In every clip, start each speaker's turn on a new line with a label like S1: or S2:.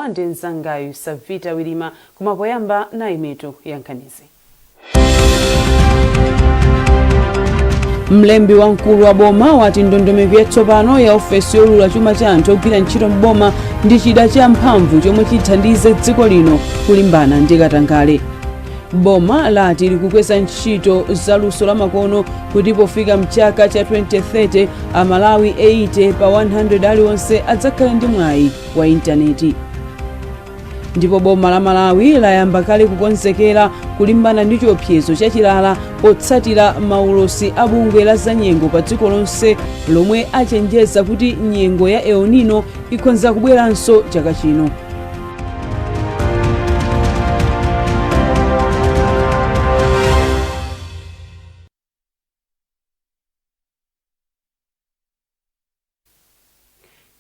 S1: Ndi nzangayu Savita Wilima kumapoyamba na imitu ya Nkhanizi. Mlembi wankulu wa boma wati ndondomeko yatsopano ya ofesi yolula chuma cha anthu ogwira ntchito m'boma ndi chida cha mphamvu chomwe chithandize dziko lino kulimbana ndi katangale. Boma lati likukweza ntchito za luso la makono kuti pofika mchaka cha 2030 Amalawi 80 pa 100 aliwonse adzakhale ndi mwayi wa intaneti. Ndipo boma la Malawi layamba kale kukonzekera kulimbana ndi chiopsezo chachilala potsatira maulosi a bungwe la zanyengo pa dziko lonse lomwe achenjeza kuti nyengo ya El Nino ikhoza kubweranso chaka chino.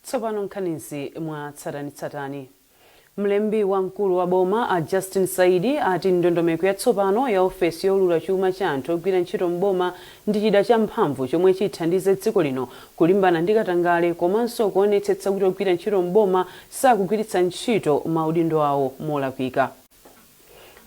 S1: Tsopano Nkhanizi mwa tsatanitsatani. Mlembi wankulu wa boma a Justin Saidi ati ndondomeko yatsopano ya ofesi yolula chuma cha anthu ogwira ntchito m'boma ndi chida cha mphamvu chomwe chithandize dziko lino kulimbana ndi katangale komanso kuonetsetsa kuti ogwira ntchito m'boma sakugwiritsa ntchito maudindo awo molakwika.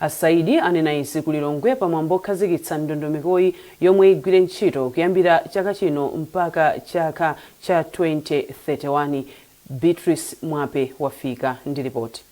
S1: Saidi anena izi ku Lilongwe pamwambo okhazikitsa ndondomekoyi yomwe igwire ntchito kuyambira chaka chino mpaka chaka cha 2031. Beatrice Mwape wafika ndi ripoti.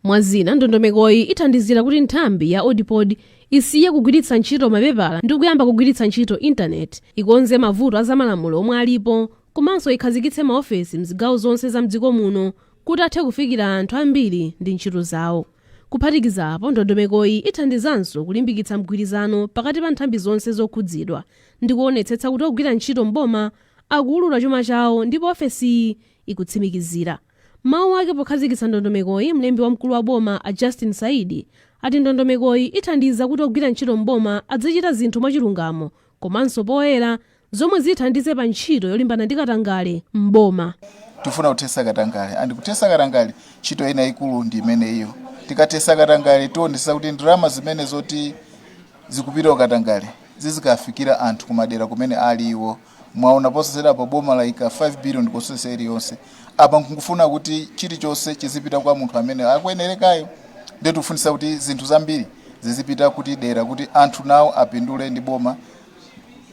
S2: Mwazina ndondomekoyi ithandizira kuti nthambi ya Audipod isiye kugwiritsa ntchito mapepala ndi kuyamba kugwiritsa ntchito internet, ikonze mavuto a zamalamulo omwe alipo, komanso ikhazikitse maofesi mzigawo zonse za mdziko muno kuti athe kufikira anthu ambiri ndi ntchito zawo. Kuphatikizapo ndondomekoyi ithandizanso kulimbikitsa mgwirizano pakati pa nthambi zonse zokhudzidwa ndi kuonetsetsa kuti ogwira ntchito m'boma akuulula chuma chawo ndipo ofesi ikutsimikizira. Mawu ake pokhazikitsa ndondomekoyi, mlembi wamkulu wa boma a Justin Saidi ati ndondomekoyi ithandiza kuti ogwira ntchito m'boma azichita zinthu mwachilungamo komanso poyera zomwe zithandize pa ntchito yolimbana ndi katangale m'boma.
S3: Tifuna kuthetsa katangale, andi kuthetsa katangale ntchito ina ikulu ndi imeneyo. Tikathetsa katangale tionetsa kuti ndalama zimene zoti zikupita katangale zizikafikira anthu kumadera kumene ali iwo. Mwaona posera pa boma laika 5 billion kosese iliyonse. Apa nkufuna kuti chilichonse chizipita kwa munthu amene akuyenerekayo. Ndetu tufunisa kuti zinthu zambiri zizipita kuti dera kuti anthu nawo apindule ndi boma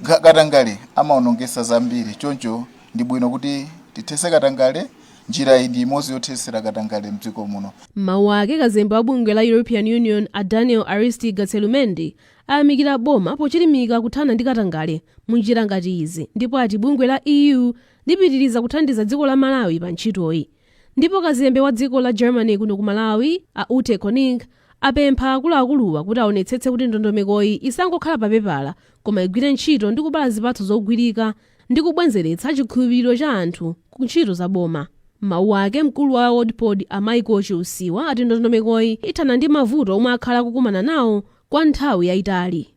S3: katangale amaonongesa zambiri. Choncho ndi bwino kuti tithetse katangale, njira iyi ndi imodzi yothetsera katangale mdziko muno.
S2: Mawu ake kazembe wa bungwe la European Union a Daniel Aristi Gatselumendi ayamikira boma pochilimika kuthana ndi katangale munjira ngati izi, ndipo ati bungwe la EU lipitiriza kuthandiza dziko la Malawi pa ntchitoyi. Ndipo kazembe wa dziko la Germany kuno ku Malawi a Ute Koning apempha akuluakuluwa kuti aonetsetse kuti ndondomekoyi isangokhala papepala koma igwire ntchito ndi kubala zipatso zogwirika ndi kubwenzeretsa chikhulupiriro cha anthu ku ntchito za boma. Mawu ake mkulu wa Audipod a Michael Chiusiwa ati ndondomekoyi ithana ndi mavuto omwe akhala kukumana nawo kwa nthawi yayitali.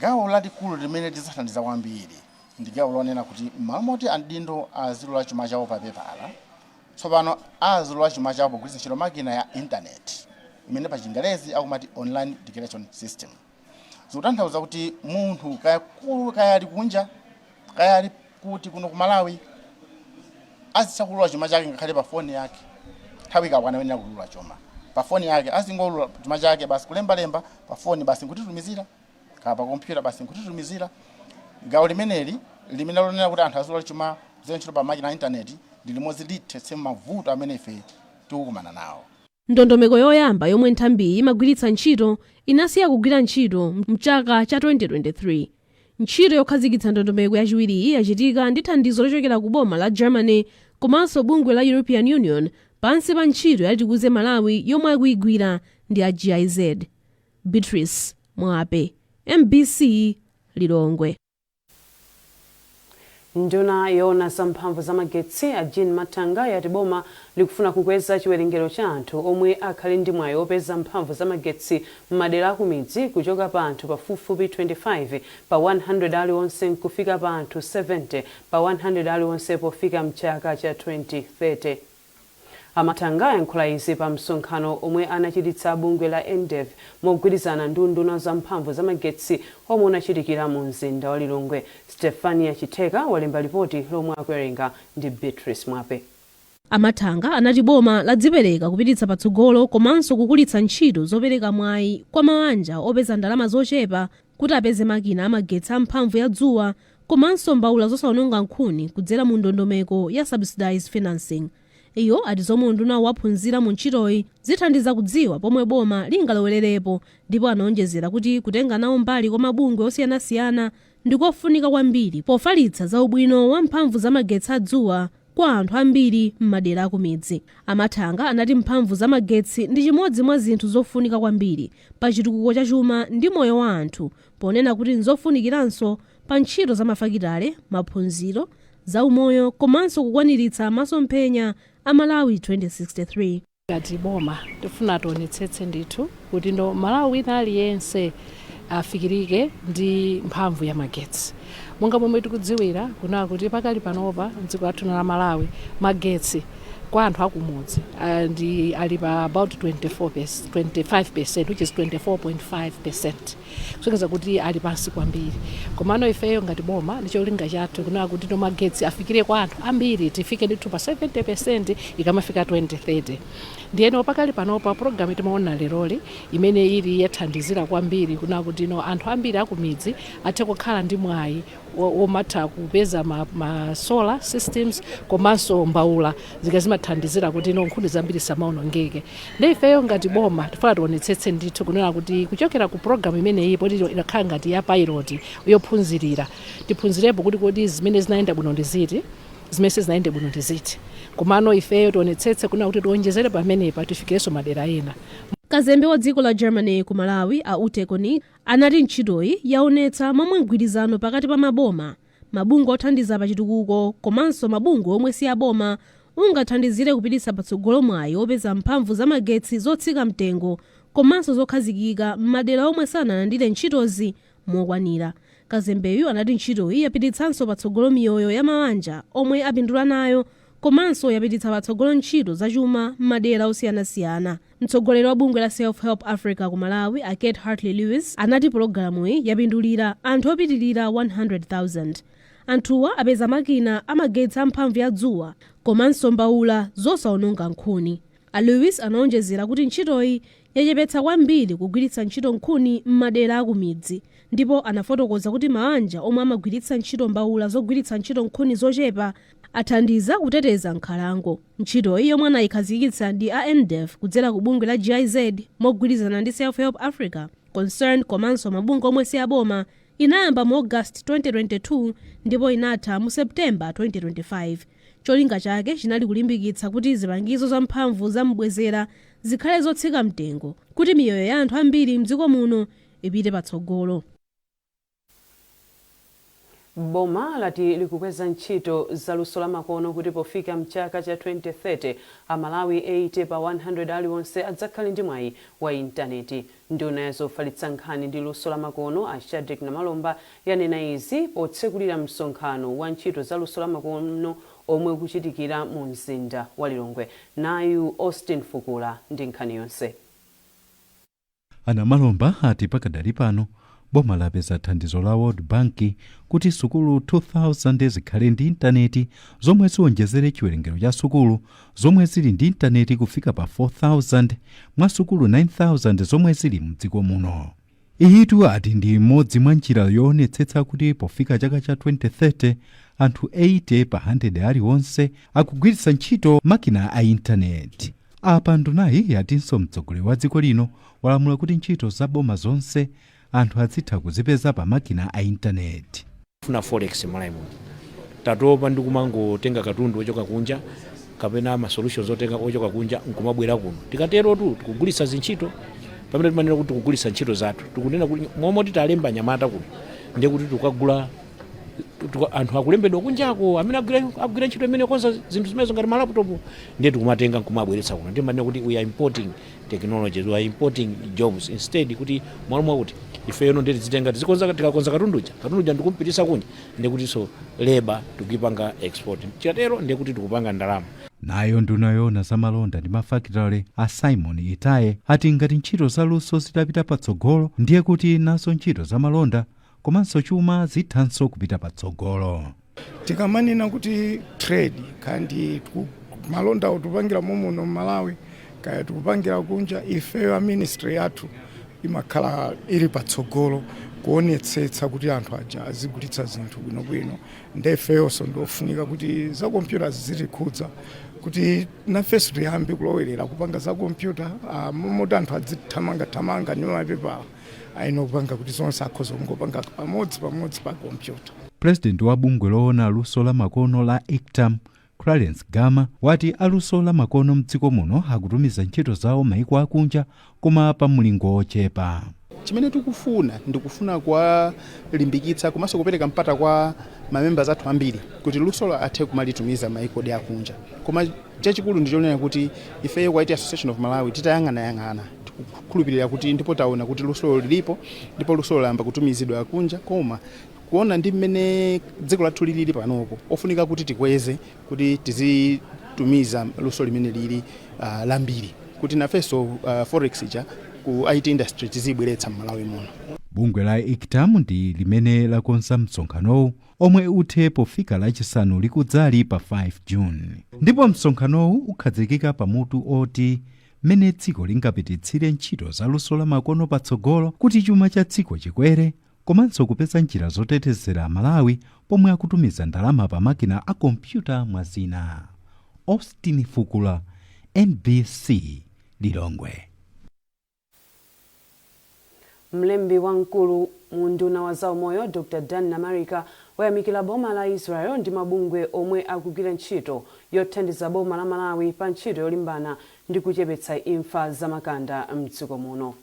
S4: Gawo lalikulu limene tizathandiza kwambiri ndi gawo lonena kuti mamoti adindo azilula chuma chawo papepala, tsopano azilula chuma chawo pogwiritsa ntchito makina ya internet imene pa Chingerezi akumati online declaration system. Zotanthauza kuti munthu kaya ali kunja kaya ali kuti kuno ku Malawi azisakulula chuma chake ngakhale pa phone yake. Nthawi ikakwana wena kulula chuma pa phone yake, azingolula chuma chake basi kulemba pa phone basi nkutitumizira, kapa pa computer basi nkutitumizira. Gawo limeneli limene lonena kuti anthu azilula chuma zenchito pa makina internet ndi limodzi lithetse mavuto amene ife tikukumana nawo.
S2: Ndondomeko yoyamba yomwe nthambiyi imagwiritsa ntchito inasiya kugwira ntchito mchaka cha 2023. Ntchito yokhazikitsa ndondomeko yachiwiriyi yachitika ndi thandizo lochokera ku boma la Germany komanso bungwe la European Union pansi pa ntchito yatikuze Malawi yomwe akuyigwira ndi a GIZ. Beatrice Mwape, MBC, Lilongwe.
S1: Nduna yona zamphamvu zamagetsi a Jean Matanga yati boma likufuna kukweza chiwerengero cha anthu omwe akhale ndi mwayi opeza mphamvu zamagetsi m'madera akumidzi kuchoka pa anthu pafupifupi 25 pa 100 aliwonse kufika pa anthu 70 pa 100 aliwonse pofika mchaka cha 2030. Amatanga yankhula izi pa msonkhano omwe anachititsa bungwe la NDEV mogwirizana ndi nduna zamphamvu zamagetsi omwe unachitikira mu mzinda wa Lilongwe. Stefania Chiteka walemba ripoti lomwe akuwerenga ndi Beatrice Mwape.
S2: Amathanga anati boma ladzipereka kupititsa patsogolo komanso kukulitsa ntchito zopereka mwayi kwa mabanja opeza ndalama zochepa kuti apeze makina amagetsi amphamvu ya dzuwa komanso mbawula zosawononga nkhuni kudzera mu ndondomeko ya subsidized financing. Iyo ati zomwe nduna waphunzira mu ntchitoyi zithandiza kudziwa pomwe boma lingalowererepo, ndipo anaonjezera kuti kutenga nawo mbali kwa mabungwe osiyanasiyana ndikofunika kwambiri pofalitsa za ubwino wa mphamvu za magetsi adzuwa kwa anthu ambiri m'madera akumidzi. Amathanga anati mphamvu za magetsi ndi chimodzi mwa zinthu zofunika kwambiri pa chitukuko cha chuma ndi moyo wa anthu, ponena kuti nzofunikiranso pa ntchito za mafakitale, maphunziro, za umoyo komanso kukwaniritsa masomphenya a Malawi 2063.
S5: Ngati boma tifuna tionetsetse ndithu kuti ndo Malawi wina aliyense afikirike ndi mphamvu ya magetsi. Monga momwe tikudziwira kuna kuti pakali panopa mdziko lathu la Malawi magetsi kwa anthu akumudzi ndi ali pa about 25%, which is 24.5%. kusonyeza kuti ali pansi kwambiri. Komano ifeyo ngati boma ndi cholinga chathu kuna kuti ndo magetsi afikire kwa anthu ambiri, tifike ndithu pa 70% ikamafika 2030. Ndiyeno pakali panopa program timaona leroli imene ili yathandizira kwambiri kuna kuti no anthu ambiri akumidzi athe kukhala ndi mwayi omatha kupeza ma solar systems komanso mbawula zimathandizira kuti no nkhuni zambiri samaonongeke. Ndi ifeyo ngati boma tifuna tionetsetse ndithu kunena kuti kuchokera ku program imene iyi poti inakhala ngati ya pilot yophunzirira tiphunzirepo kuti kodi zimene zinaenda bwino ndi ziti, zimene zinaenda bwino ndi ziti. Komano ifeyo tionetsetse kuna kuti tionjezere pamenepa tifikirenso madera ena.
S2: Kazembe wa dziko la Germany ku Malawi a Utekoni anati ntchitoyi yaonetsa momwe mgwirizano pakati pa mabungwe othandiza pa chitukuko komanso mabungwe omwe si aboma ungathandizire kupititsa patsogolo mwayi opeza mphamvu za magetsi zotsika mtengo komanso zokhazikika m'madera omwe sanalandire ntchitozi mokwanira. Kazembeyu anati ntchitoyi yapititsanso patsogolo miyoyo ya mabanja omwe apindula nayo komanso yapititsa patsogolo ntchito zachuma m'madera osiyanasiyana. Mtsogoleri wa bungwe la Self Help Africa ku Malawi a Kate Hartley Lewis anati pologalamuyi yapindulira anthu opitirira 100,000. Anthuwa apeza makina amagetsi amphamvu ya dzuwa komanso mbawula zosawononga nkhuni. A Lewis anaonjezera kuti ntchitoyi yachepetsa kwambiri kugwiritsa ntchito nkhuni m'madera akumidzi, ndipo anafotokoza kuti mabanja omwe amagwiritsa ntchito mbawula zogwiritsa ntchito nkhuni zochepa athandiza kuteteza nkhalango. Ntchitoyi yomwe anayikhazikitsa ndi a NDF kudzera ku bungwe la GIZ mogwirizana ndi Self Help Africa, Concern komanso mabungwe omwe si aboma inayamba mu August 2022 ndipo inatha mu September 2025. Cholinga chake chinali kulimbikitsa kuti zipangizo za mphamvu za mbwezera zikhale zotsika mtengo kuti miyoyo ya anthu ambiri mdziko muno ipite patsogolo.
S1: Boma lati likukweza ntchito za luso la makono kuti pofika mchaka cha 2030 Amalawi 80 pa 100 aliwonse adzakhale ndi mwayi wa intaneti. Nduna yazofalitsa nkhani ndi luso la makono a Shadrack na Malomba yanena izi potsekulira msonkhano wa ntchito za luso la makono omwe kuchitikira mu mzinda wa Lilongwe. Nayu Austin Fukula ndi nkhani yonse.
S6: Ana Malomba ati pakadali pano boma lapeza thandizo la World Bank kuti sukulu 2000 zikhale ndi intaneti zomwe ziwonjezere chiwerengero cha sukulu zomwe zili ndi intaneti kufika pa 4000 mwa sukulu 9000 zomwe zili mdziko muno. Iyitu ati ndi imodzi mwa njira yoonetsetsa kuti pofika chaka cha 2030 anthu 80 pa 100 aliwonse akugwiritsa ntchito makina a intaneti. Apa ndunayi yatinso mtsogoleri wa dziko lino walamula kuti ntchito za boma zonse anthu azitha kuzipeza pa makina a intaneti.
S7: Funa forex Malawi tatopa ndi kumangotenga katundu ochoka kunja kapena ma solutions otenga ochoka kunja nkumabwera kuno. Tikatero tu tikugulitsa zintchito pamene timanena kuti tikugulitsa ntchito zathu. Tikunena kuti momwe titalemba nyamata kuno ndiye kuti tukagula anthu akulembedwa kunjako amene agwira ntchito imene konza zinthu zimenezo ngati malaptop ndiye tikumatenga nkumabweretsa kuno. Ndimanena kuti we are importing technology, we are importing jobs instead kuti mwalumwa kuti ifeyo ndeti zitenga tizikonza tikakonza katunduja ndikumpitisa kunja ndiye kuti so labor tukipanga export. Chikatero ndiye kuti tikupanga ndalama.
S6: Nayo nduna yoona za malonda ndi mafakitale a Simon Itaye ati ngati ntchito za luso zitapita patsogolo ndiye kuti nazo ntchito za malonda komanso chuma zithanso kupita patsogolo.
S8: Tikamanena kuti trade kandi malonda utupangira muno Malawi kaya tukupangira kunja ifeyo a ministry yathu imakhala ili patsogolo kuonetsetsa kuti anthu aja azigulitsa zinthu bwinobwino ndefeyonso ndofunika kuti za kompyuta zitikhudza kuti nafeso tiyambe kulowerera kupanga za kompyuta moti anthu adzithamanga ndi mapepala ayino kupanga kuti zonse akhoza kungopanga pamodzi pa kompyuta.
S6: President wa bungwe loona luso la makono la ICTAM Clarence Gama wati aluso la makono mdziko muno akutumiza ntchito zawo maiko akunja koma pa mlingo ochepa.
S9: Chimene tikufuna ndikufuna kwa limbikitsa komanso kupereka mpata kwa mamembers athu ambiri kuti luso athe kumalitumiza maiko odi akunja. Koma chachikulu ndichonena kuti ifeyo kwa Association of Malawi titayang'ana tikukhulupirira kuti ndipo taona kuti luso lilipo ndipo luso lamba kutumizidwa akunja koma kuona ndi mmene dziko lathu lili panopo ofunika kuti tikweze kuti tizitumiza luso limene lili lambiri kuti nafeso forex ija ku IT industry tizibweretsa Malawi muno.
S6: Bungwe la ICTAM ndi limene lakonza msonkhanowu omwe uthe pofika lachisanu likudzali pa 5 June. Ndipo msonkhanowu ukhazikika pamutu oti mene dziko lingapititsire ntchito za luso la makono patsogolo kuti chuma cha dziko chikwere komanso kupeza njira zotetezera Malawi pomwe akutumiza ndalama pa makina a kompyuta mwazina. Austin Fukula, NBC, Lilongwe.
S1: Mlembi wankulu munduna wa zaumoyo Dr. Dan Namarika wayamikira boma la Israel ndi mabungwe omwe akugwira ntchito yothandiza boma la Malawi pa ntchito yolimbana ndi kuchepetsa imfa za makanda mdziko muno.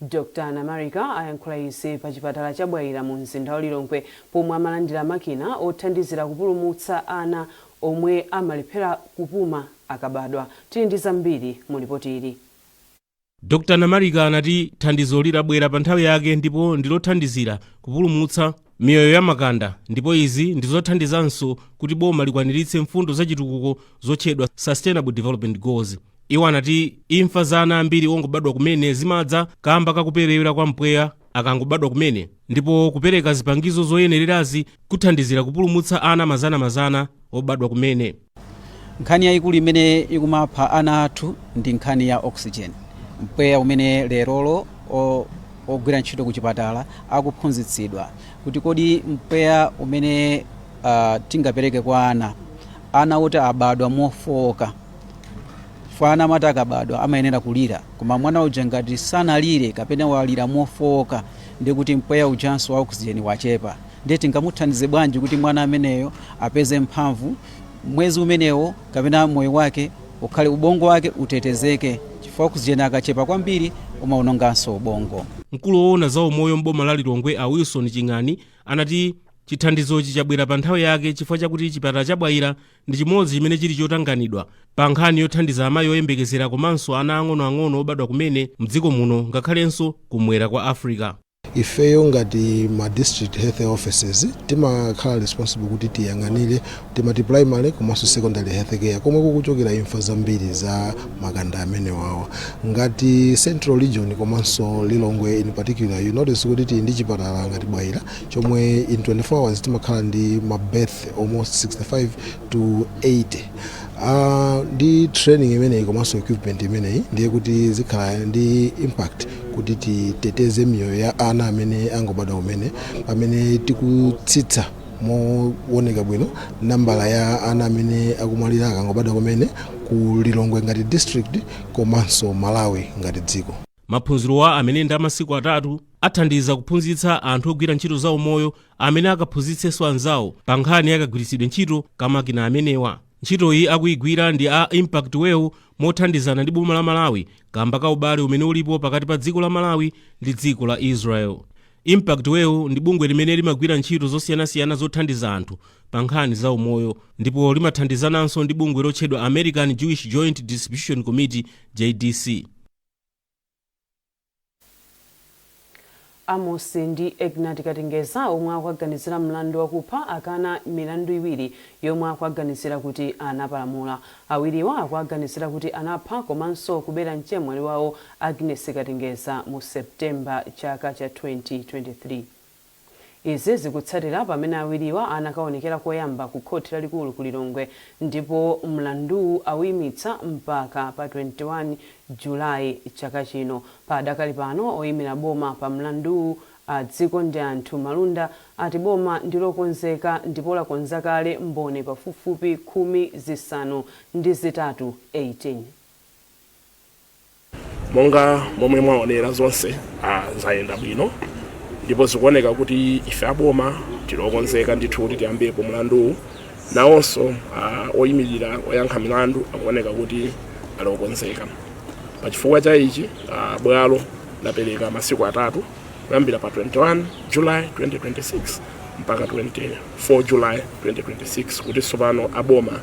S1: Dr. Namarika ayankhula izi pa chipatala cha Bwaira mu mzinda wa Lilongwe pomwe amalandira makina othandizira kupulumutsa ana omwe amalephera kupuma akabadwa. Tili ndi zambiri mu ripoti ili.
S10: Dr. Namarika anati thandizo lidabwera pa nthawi yake ndipo ndilothandizira kupulumutsa miyoyo ya makanda ndipo izi ndizothandizanso kuti boma likwaniritse mfundo zachitukuko zotchedwa Sustainable Development Goals. Iwo anati imfa za ana ambiri ongobadwa kumene zimadza kamba kakuperewera kwa mpweya akangobadwa kumene ndipo kupereka zipangizo zoyenererazi kuthandizira kupulumutsa ana mazana obadwa kumene.
S11: Nkhani yayikulu imene ikumapha ana athu ndi nkhani ya oxygen. Mpweya umene lerolo ogwira ntchito ku chipatala akuphunzitsidwa kuti kodi mpweya umene tingapereke kwa ana oti abadwa mofoka fana mata akabadwa amayenera kulira koma mwana uja ngati sanalire kapena walira mofoka ndi kuti mpweya ujanso wa oxygen wachepa ndiye tingamuthandize bwanji kuti mwana ameneyo apeze mphamvu mwezi umenewo kapena moyo wake ukhale ubongo wake utetezeke chifukwa oxygen akachepa kwambiri umaononganso ubongo.
S10: Mkulu woona za umoyo mboma la Lilongwe a Wilson Chingani anati chithandizochi chabwera pa nthawi yake chifukwa chakuti chipatala cha Bwaira ndi chimodzi chimene chili chotanganidwa pa nkhani yothandiza amayi oyembekezera komanso ana ang'onoang'ono obadwa kumene mdziko muno ngakhalenso kumwera kwa Africa.
S12: Ifeyo ngati ma district health offices timakhala responsible kuti tiyang'anire timati primary komanso secondary health care komwe kukuchokera imfa zambiri za makanda amene wawo ngati central region komanso Lilongwe in particular you notice kuti ndi chipatala ngati Bwaira chomwe in 24 hours timakhala ndi ma birth almost 65 to 80 ndi training imeneyi komanso equipment imeneyi ndiye kuti zikhala ndi impact kuti titeteze miyoyo ya ana amene angobadwa kumene pamene tikutsitsa mooneka bwino nambala ya ana amene akumwalira akangobadwa kumene ku Lilongwe ngati district komanso Malawi ngati dziko.
S10: Maphunziro amene ndi amasiku atatu athandiza kuphunzitsa anthu ogwira ntchito za umoyo amene akaphunzitsenso anzawo pa nkhani yakagwiritsidwe ntchito kamakina amenewa. Ntchito iyi akuyigwira ndi a Impact Well mothandizana ndi boma la Malawi kamba ka ubale umene ulipo pakati pa dziko la Malawi ndi dziko la Israel. Impact Well ndi bungwe limene limagwira ntchito zosiyanasiyana zothandiza anthu pa nkhani za umoyo ndipo limathandizananso ndi bungwe lotchedwa American Jewish Joint Distribution Committee JDC.
S1: Amos ndi Egnat Katingeza omwe akuganizira mlandu wakupha akana milandu iwiri yomwe akuganizira kuti anapalamula. Awiriwa akuganizira kuti anapha komanso kubera mchemwali wawo Agnes Katingeza mu September chaka cha 2023. Izi zikutsatira pamene awiriwa anakaonekera koyamba ku khoti lalikulu ku Lilongwe ndipo mlandu awimitsa mpaka pa 21 Julayi chaka chino. Padakali pano oyimira boma pa mlandu dziko ndi anthu malunda ati boma ndilokonzeka ndipo lakonza kale mboni pafupifupi 13 18.
S13: Monga momwe mwaonera zonse zayenda bwino ndipo zikuoneka kuti ife aboma tilokonzeka ndithu kuti tiyambepo mlandu nawonso oyimirira oyankha milandu akuoneka kuti alokonzeka. Pachifukwa cha ichi bwalo lapereka masiku 3 kuyambira pa 21 July 2026 mpaka 24 July 2026 kuti tsopano aboma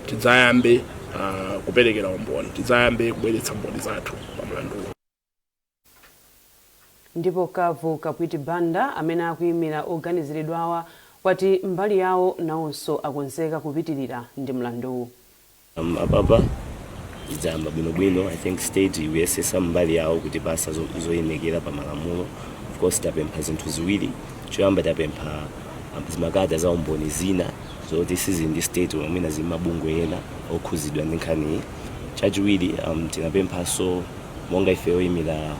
S13: tidzayambe kuperekera umboni, tidzayambe kubweretsa mboni zathu pa mlandu.
S1: Ndipo Kavu Kapwiti Banda amene akuyimira oganiziridwawa wati mbali yawo nawonso akonzeka kupitirira ndi mlandu.
S14: Ababa idzayamba bwinobwino. I think state uyesesa mbali yawo kuti basa zoyimikira pa malamulo. Of course tapempha zinthu ziwiri. Choyamba tapempha zimakada za umboni zina zoti sizindi state wamene zimabungwe ena okhuzidwa ndi nkhani. Chachiwiri tinapemphaso monga ife oyimira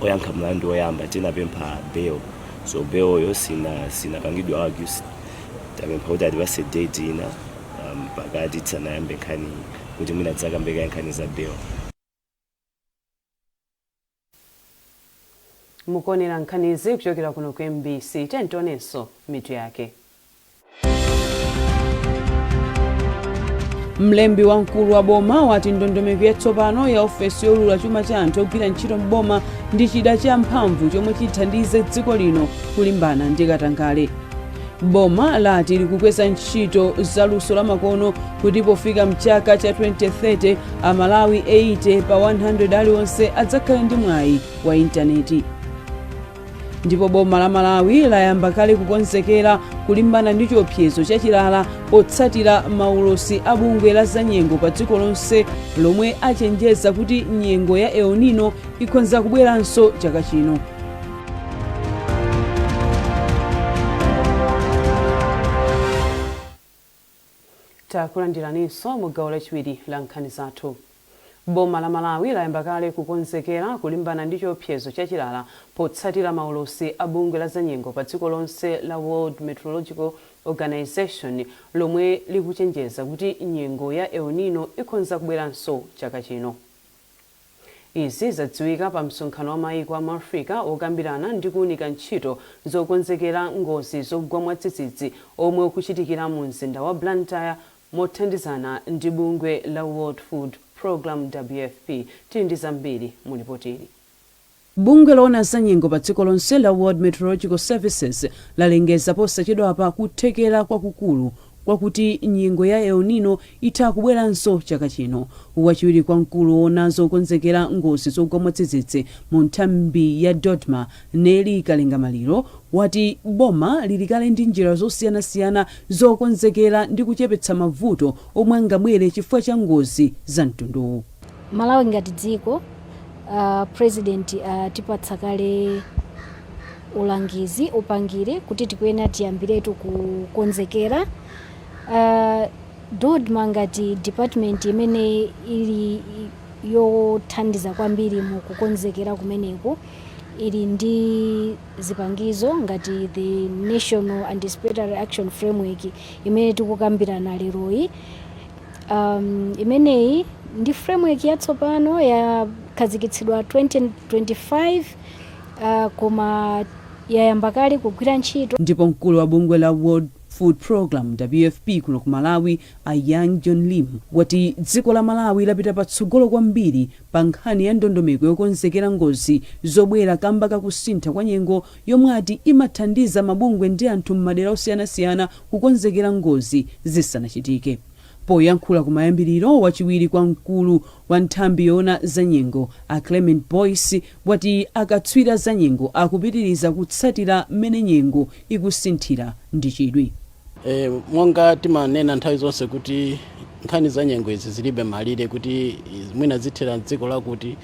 S14: oyankha mlandu oyamba tinapempha bail. So bail yo sinapangidwa argues. Tapempha kuti atipase date ina pakati tsanayambe nkhani kuti mwina dzakambeka nkhani za bail.
S1: Mukonera nkhanizi kuchokera kuno ku MBC tentonenso mitu yake. Mlembi wamkulu wa boma wati ndondomeko yatsopano ya ofesi yolula chuma cha anthu ogwira ntchito mboma ndi chida cha mphamvu chomwe chithandize dziko lino kulimbana ndi katangale. Boma lati likukweza ntchito za luso la makono kuti pofika mchaka cha 2030 Amalawi 80 pa 100 aliwonse adzakhale ndi mwayi wa intaneti. Ndipo boma la Malawi layamba kale kukonzekera kulimbana ndi chiopsezo chachilala potsatira maulosi a bungwe la zanyengo pa dziko lonse lomwe achenjeza kuti nyengo ya El Nino ikhonza kubweranso chaka chino. Takulandiraninso mu gawo lachiwiri la nkhani zathu. Boma la Malawi layamba kale kukonzekera kulimbana ndi chiopsezo chachilala potsatira maulosi a bungwe la zanyengo pa dziko lonse la World Meteorological Organization lomwe likuchenjeza kuti nyengo ya El Nino ikhonza kubweranso chaka chino. Izi zadziwika pa msonkhano wa mayiko a Africa okambirana ndi kuunika ntchito zokonzekera ngozi zogwa mwadzidzidzi omwe ukuchitikira mu mzinda wa Blantyre mothandizana ndi bungwe la World Food Program WFP. Tindi zambiri mulipotili. Bungwe loona zanyengo pa dziko lonse la World Meteorological Services lalengeza posachedwapa kuthekera kwakukulu kwakuti nyengo ya El Nino itha kubweranso chaka chino. Wachiwiri kwa mkulu woona zokonzekera ngozi zogwa mwadzidzidzi mu nthambi ya Dodma Neli Kalingamaliro wati boma lilikale ndi njira zosiyanasiyana zokonzekera ndi kuchepetsa mavuto omwe angabwere chifukwa cha ngozi za mtunduwu.
S15: Malawi ngati dziko president tipatsa kale ulangizi upangire kuti tikuyenera tiyambiretu kukonzekera. Dodma ngati department imene ili yothandiza kwambiri mu kukonzekera kumeneko ili ndi zipangizo ngati the National Anticipatory Action Framework imene tikukambirana leroyi. Imeneyi ndi framework yatsopano yakhazikitsidwa 2025 koma yayamba kale kugwira ntchito. Ndipo mkulu wa bungwe la World Food Program WFP kuno ku Malawi Young John Lim wati dziko la Malawi lapita patsogolo kwambiri pa nkhani ya ndondomeko yokonzekera ngozi zobwera kamba kakusintha kwa nyengo yomwe ati imathandiza mabungwe ndi anthu m'madera osiyanasiyana kukonzekera ngozi zisanachitike. Poyankhula kumayambiriro wachiwiri kwa mkulu wa nthambi yoona zanyengo Clement Boyce wati akatswiri zanyengo akupitiriza kutsatira mmene nyengo ikusinthira ndi chidwi.
S16: Monga timanena nthawi zonse kuti nkhani za nyengo izi zilibe malire kuti mwina zithera dziko lakuti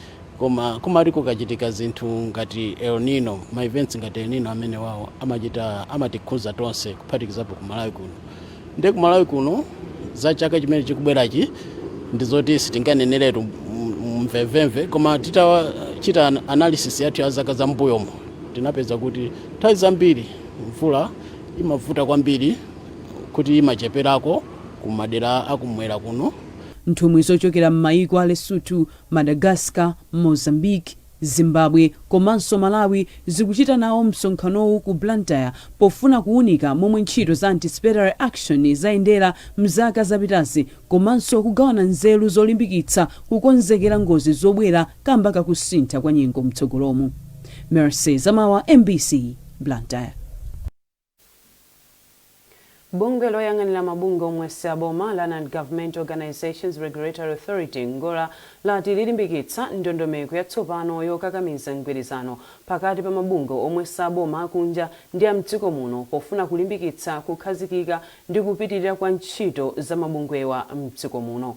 S16: koma kumaliko kachitika zinthu ngati El Nino, ma events ngati El Nino amene wawo amatikhuza tonse kuphatikizapo ku Malawi kuno. Ndi ku Malawi kuno za chaka chimene chikubwerachi ndizoti sitinganeneretu mvemvemve, koma titachita analysis yathu ya zaka za mbuyomo tinapeza kuti nthawi zambiri mvula imavuta kwambiri kuti imacheperako ku madera akumwera kuno.
S1: Nthumwi zochokera m'mayiko a Lesotho, Madagascar, Mozambique, Zimbabwe komanso Malawi zikuchita nawo msonkhanowu ku Blantyre pofuna kuunika momwe ntchito za anticipatory action zayendera mzaka zapitazi komanso kugawana nzeru zolimbikitsa kukonzekera ngozi zobwera kamba kakusintha kwa nyengo mtsogolomo. Mercy Zamawa, MBC, Blantyre. Bungwe loyang'anira mabungwe omwe saboma la Non-Government Organizations Regulatory Authority ngora lati lilimbikitsa ndondomeko yatsopano yokakamiza mgwirizano pakati pa mabungwe omwe saboma akunja ndi amdziko muno pofuna kulimbikitsa kukhazikika ndi kupitirira kwa ntchito za mabungwewa mdziko muno.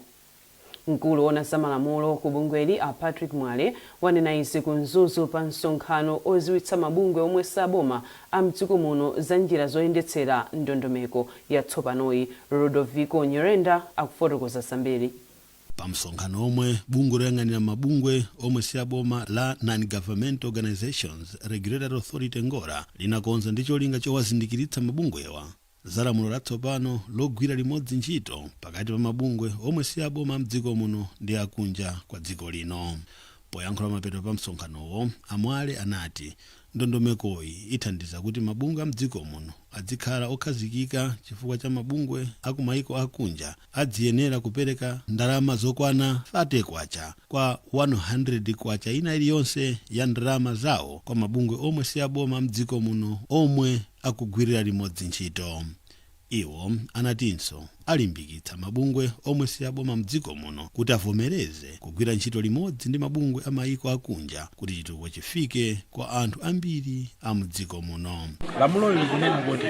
S1: Mkulu wa zamalamulo ku bungweli a Patrick Mwale wanena izi ku Mzuzu pa msonkhano oziwitsa mabungwe omwe saboma amdziko muno za njira zoyendetsera ndondomeko yatsopanoyi. Ludovico Nyirenda akufotokoza zambiri.
S17: Pa msonkhano omwe bungwe loyang'anira mabungwe omwe saboma la Non-Government Organizations Regulatory Authority ngora linakonza ndi cholinga chowazindikiritsa mabungwewa zalamulo latsopano logwira limodzi ntchito pakati pa mabungwe omwe saboma mdziko muno ndi akunja kwa dziko lino. Poyankhula mapeto pa msonkhanowo, Amwale anati ndondomekoyi ithandiza kuti mabungwe amdziko muno adzikhala okhazikika chifukwa cha mabungwe akumayiko akunja adziyenera kupereka ndalama zokwana 30 kwacha kwa 100 kwacha ina iliyonse ya ndalama zawo kwa mabungwe omwe saboma mdziko muno omwe akugwirira limodzi ntchito. Iwo anatinso alimbikitsa mabungwe omwe saboma mdziko muno kuti avomereze kugwira ntchito limodzi ndi mabungwe amayiko akunja kuti chitukuko chifike kwa anthu ambiri a mdziko muno.
S18: Lamulo likunena kuti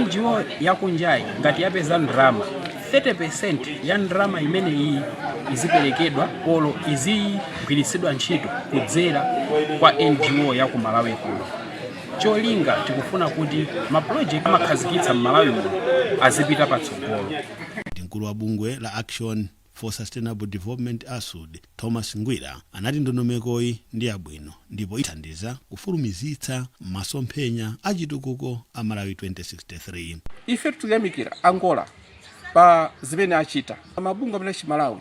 S18: NGO yakunjayi ngati yapeza ndalama 30% ya ndalama imene iyi iziperekedwa polo izigwiritsidwa ntchito kudzera kwa NGO ya ku Malawi kuno. Cholinga tikufuna kuti maproject amakhazikitsa m'Malawi muno azipita patsogolo.
S17: Mkulu wa bungwe la Action for Sustainable Development ASUD Thomas Ngwira anati ndondomekoyi ndi yabwino ndipo ithandiza kufulumizitsa masomphenya a chitukuko a Malawi 2063.
S18: Ife tuyamikira Angola pa zimene achita. Mabungwe amene Malawi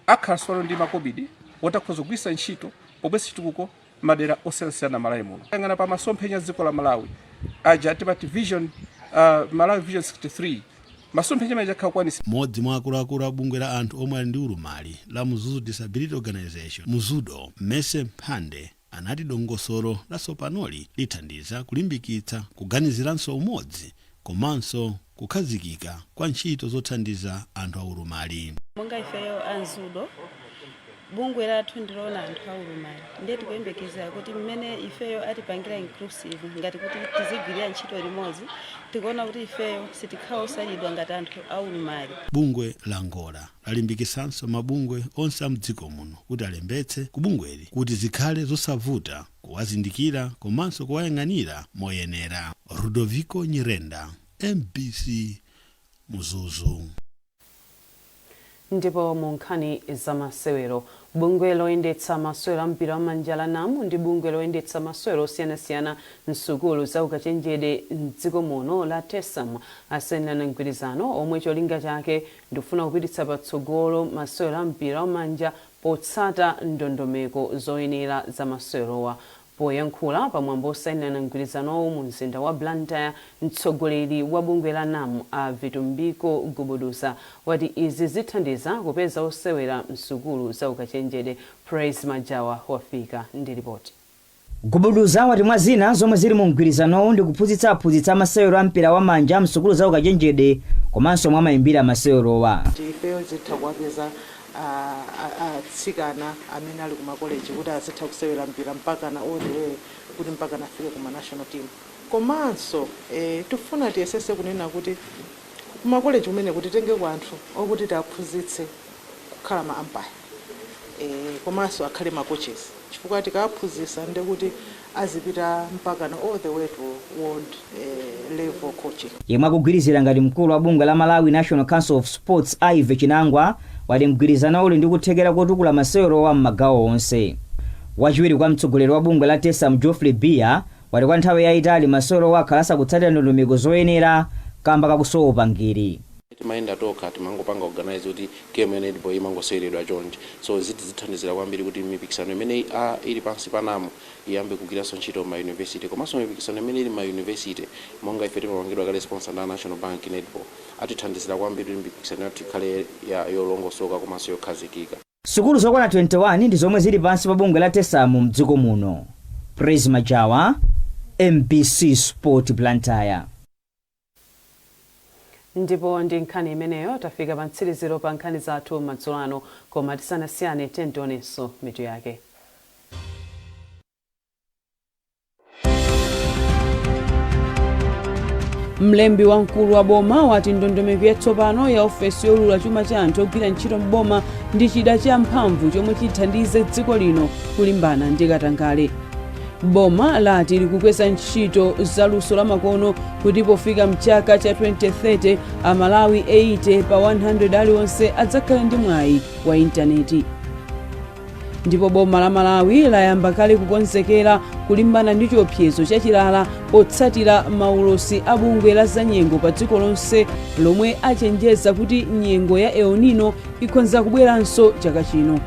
S18: akhala ndi makobidi otakhoza kugwiritsa ntchito pobweretsa chitukuko madera osiyanasiyana Malawi muno. Yang'ana pa masomphenya dziko la Malawi aja timati vision Malawi Vision 63 masomphenya amene akukwanisa.
S17: Modzi mwa akuluakulu a bungwe la anthu omwe ali ndi ulumali la Mzuzu Disability Organization Muzudo, Mese Mphande anati dongosolo la sopanoli lithandiza kulimbikitsa kuganiziranso umodzi komanso kukhazikika kwa ntchito zothandiza anthu a ulumali.
S19: Monga ifeyo anzudo bungwe lathu ndilona anthu a ulumali ndiye tikuyembekeza kuti mmene ifeyo atipangira inclusive ngati kuti tizigwirira ntchito limodzi tikuona kuti ifeyo sitikhala osalidwa ngati anthu a ulumali.
S17: Bungwe la Angola lalimbikisanso mabungwe onse a mdziko muno kuti alembetse ku bungweli kuti zikhale zosavuta kuwazindikira komanso kuwayang'anira moyenera. Ludovico Nyirenda, MBC, Mzuzu.
S1: Ndipo mu nkhani za masewero, bungwe loyendetsa masewero ampira wamanja la NAMU ndi bungwe loyendetsa masewero osiyanasiyana msukulu za ukachenjede mdziko muno la TESAM asainirana mgwirizano omwe cholinga chake ndikufuna kupititsa patsogolo masewero ampira wamanja potsata ndondomeko zoyenera za masewerowa. Poyankhula pamwambo osainirana mgwirizanowo mu mzinda wa Blantyre, mtsogoleri wa bungwe la NAMU a Vitumbiko Gubuduza wati izi zithandiza kupeza osewera msukulu za ukachenjede. Praise Majawa wafika ndi ripoti.
S20: Gubuduza wati mwa zina zomwe zili mu mgwirizanowo ndi kuphunzitsa masewero ampira wamanja msukulu za ukachenjede komanso mwa mayimbira amasewerowa.
S21: Ifeyo zitha kuwapeza atsikana amene ali ku makoleji kuti azitha kusewera mpira mpaka na all the way kuti mpaka nafike ku national team. Komanso tifuna tiyesese kunena kuti ku makoleji kumene kuti tenge ku anthu okuti tiaphunzitse kukhala ma umpire. komanso akhale ma coaches chifukwa tikaphunzitsa ndi kuti azipita mpaka na all the way to world level coaching.
S20: Yemwe akugwirizira ngati mkulu wa bungwe la Malawi National Council of Sports Ive Chinangwa wali mgwirizano uli ndi kuthekera kotukula masewero wa m'magawo onse. Wachiwiri kwa mtsogoleri wa bungwe la TESAM Geoffrey Bia wali kwa nthawi yayitali masewero wakhalasa kutsatira ndondomeko zoyenera kamba kakusowa upangiri.
S3: Timayenda tokha timangopanga organize kuti game netball imangoseweredwa chonje, so zithandizira kwambiri kuti mipikisano imene ili pansi panamo iyambe kugwiranso ntchito ma university komanso mipikisano imene ili ma university monga ife timapangidwa kale sponsor na National Bank netball atithandizira kwambiri kuti mipikisano yathu ikhale yolongosoka komanso yokhazikika.
S20: Sukulu zokwana 21 ndi zomwe zili pansi pa bungwe la TESAM mdziko muno. Praise Majawa, MBC Sport Blantyre.
S1: Ndipo ndi nkhani imeneyo tafika pa mtsiriziro pa nkhani zathu madzulo ano, koma tisanasiyane tentonenso mitu yake. Mlembi wamkulu wa boma wati ndondomeko yatsopano ya ofesi yolula chuma cha anthu ogwira ntchito m'boma ndi chida cha mphamvu chomwe chithandize dziko lino kulimbana ndi katangale. Boma lati likukweza ntchito za luso la makono kuti pofika mchaka cha 2030 Amalawi 80 pa 100 aliwonse adzakhale ndi mwayi wa intaneti. Ndipo boma la Malawi layamba kale kukonzekera kulimbana ndi chiopsezo chachilala potsatira maulosi a bungwe la zanyengo pa dziko lonse lomwe achenjeza kuti nyengo ya El Nino ikhoza kubweranso chaka chino.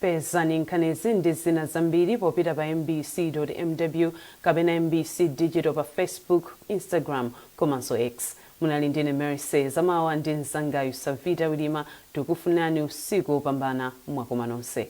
S1: Pezani nkhanizi ndi zina zambiri popita pa mbc.mw kapena MBC Digital pa Facebook, Instagram komanso X. Munali ndine Mary Says amawa ndi mzangayu Savita Wilima, tikufunani usiku opambana mwakoma nonse.